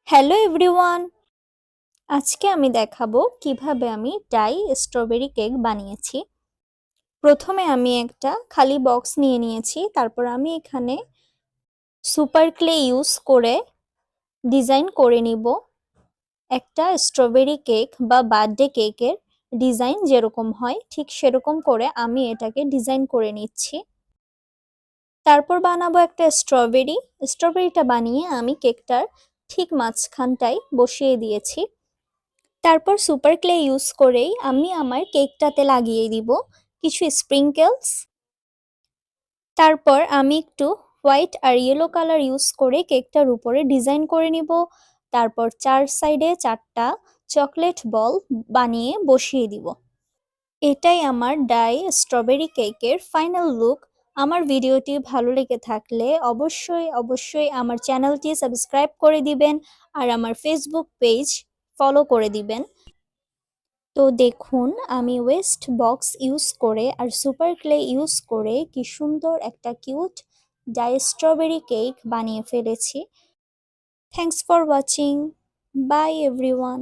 Hello everyone, আজকে আমি দেখাবো কিভাবে আমি ডাই স্ট্রবেরি কেক বানিয়েছি। প্রথমে আমি একটা খালি বক্স নিয়ে নিয়েছি, তারপর আমি এখানে সুপার ক্লে ইউজ করে ডিজাইন করে নিব। একটা স্ট্রবেরি কেক বা বার্থডে কেকের ডিজাইন যেরকম হয় ঠিক সেরকম করে আমি এটাকে ডিজাইন করে নিচ্ছি। তারপর বানাবো একটা স্ট্রবেরিটা বানিয়ে আমি কেকটার ঠিক মাঝখানটায় বসিয়ে দিয়েছি। তারপর সুপার ক্লে ইউজ করেই আমি আমার কেকটাতে লাগিয়ে দিব কিছু স্প্রিঙ্কেলস। তারপর আমি একটু হোয়াইট আর ইয়েলো কালার ইউজ করে কেকটার উপরে ডিজাইন করে নিব। তারপর চার সাইডে চারটা চকলেট বল বানিয়ে বসিয়ে দিব। এটাই আমার ডাই স্ট্রবেরি কেকের ফাইনাল লুক। আমার ভিডিওটি ভালো লেগে থাকলে অবশ্যই আমার চ্যানেলটি সাবস্ক্রাইব করে দিবেন আর আমার ফেসবুক পেজ ফলো করে দিবেন। তো দেখুন, আমি ওয়েস্ট বক্স ইউজ করে আর সুপার ক্লে ইউজ করে কি সুন্দর একটা কিউট ডাই স্ট্রবেরি কেক বানিয়ে ফেলেছি। Thanks for watching. By everyone.